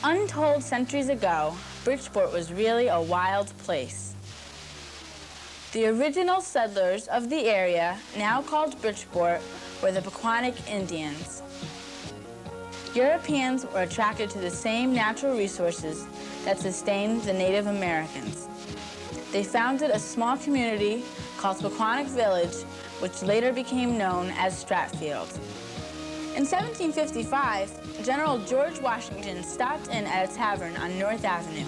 Untold centuries ago, Bridgeport was really a wild place. The original settlers of the area, now called Bridgeport, were the Pequannock Indians. Europeans were attracted to the same natural resources that sustained the Native Americans. They founded a small community called Pequannock Village, which later became known as Stratfield. In 1755, General George Washington stopped in at a tavern on North Avenue.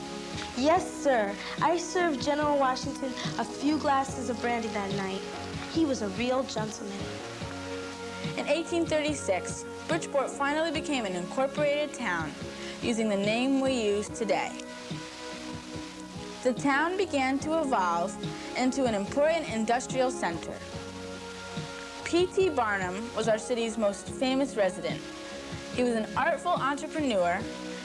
Yes, sir. I served General Washington a few glasses of brandy that night. He was a real gentleman. In 1836, Bridgeport finally became an incorporated town, using the name we use today. The town began to evolve into an important industrial center. P.T. Barnum was our city's most famous resident. He was an artful entrepreneur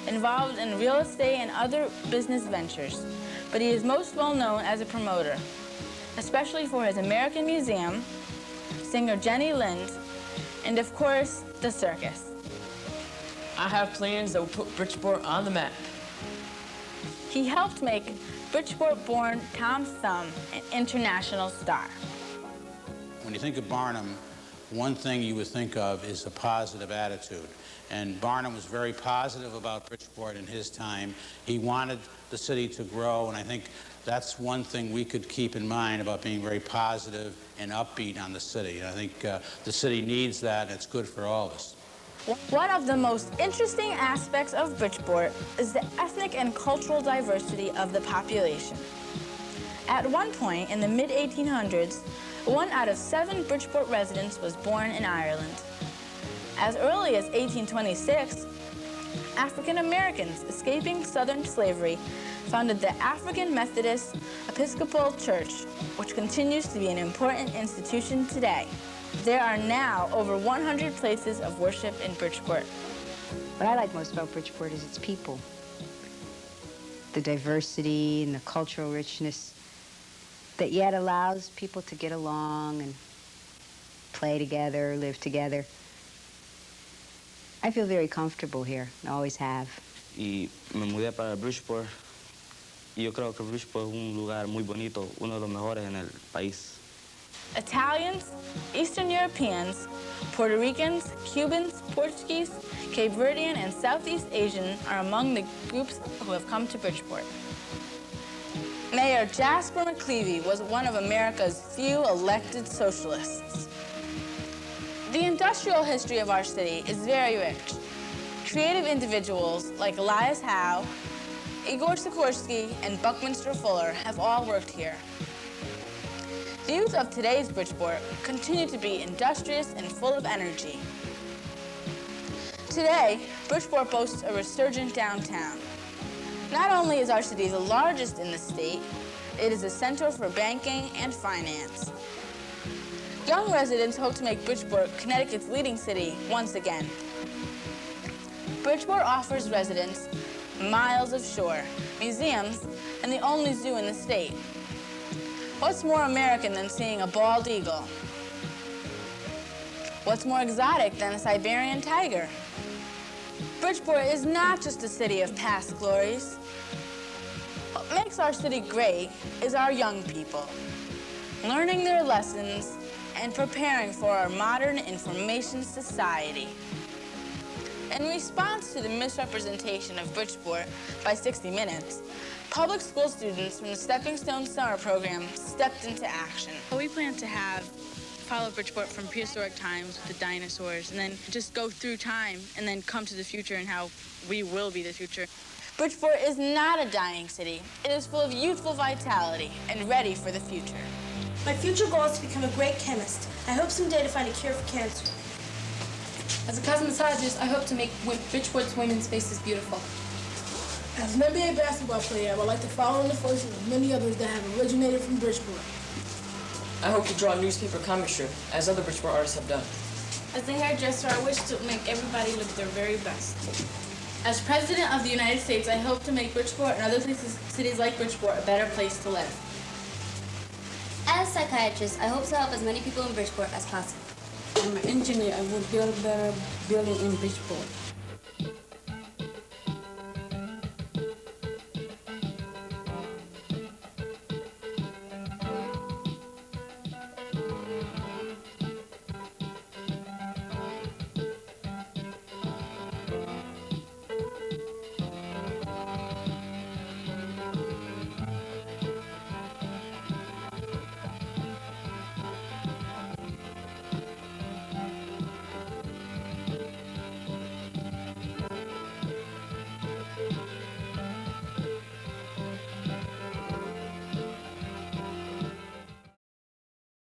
involved in real estate and other business ventures, but he is most well known as a promoter, especially for his American Museum, singer Jenny Lind, and of course, the circus. I have plans that will put Bridgeport on the map. He helped make Bridgeport-born Tom Thumb an international star. When you think of Barnum, one thing you would think of is a positive attitude. And Barnum was very positive about Bridgeport in his time. He wanted the city to grow, and I think that's one thing we could keep in mind about being very positive and upbeat on the city. And I think the city needs that, and it's good for all of us. One of the most interesting aspects of Bridgeport is the ethnic and cultural diversity of the population. At one point in the mid-1800s, 1 out of 7 Bridgeport residents was born in Ireland. As early as 1826, African Americans escaping Southern slavery founded the African Methodist Episcopal Church, which continues to be an important institution today. There are now over 100 places of worship in Bridgeport. What I like most about Bridgeport is its people. The diversity and the cultural richness that yet allows people to get along and play together, live together. I feel very comfortable here, I always have. Y me mudé para Bridgeport, y yo creo que Bridgeport es un lugar muy bonito, uno de los mejores en el país. Italians, Eastern Europeans, Puerto Ricans, Cubans, Portuguese, Cape Verdean, and Southeast Asian are among the groups who have come to Bridgeport. Mayor Jasper McClevey was one of America's few elected socialists. The industrial history of our city is very rich. Creative individuals like Elias Howe, Igor Sikorsky, and Buckminster Fuller have all worked here. The youth of today's Bridgeport continue to be industrious and full of energy. Today, Bridgeport boasts a resurgent downtown. Not only is our city the largest in the state, it is a center for banking and finance. Young residents hope to make Bridgeport Connecticut's leading city once again. Bridgeport offers residents miles of shore, museums, and the only zoo in the state. What's more American than seeing a bald eagle? What's more exotic than a Siberian tiger? Bridgeport is not just a city of past glories. What makes our city great is our young people, learning their lessons and preparing for our modern information society. In response to the misrepresentation of Bridgeport by 60 Minutes, public school students from the Stepping Stone Summer Program stepped into action. We plan to follow Bridgeport from prehistoric times with the dinosaurs, and then just go through time and then come to the future and how we will be the future. Bridgeport is not a dying city. It is full of youthful vitality and ready for the future. My future goal is to become a great chemist. I hope someday to find a cure for cancer. As a cosmetologist, I hope to make Bridgeport's women's faces beautiful. As an NBA basketball player, I would like to follow in the footsteps of many others that have originated from Bridgeport. I hope to draw a newspaper comic strip, as other Bridgeport artists have done. As a hairdresser, I wish to make everybody look their very best. As President of the United States, I hope to make Bridgeport and other cities like Bridgeport a better place to live. As a psychiatrist, I hope to help as many people in Bridgeport as possible. I'm an engineer. I will build a better building in Bridgeport.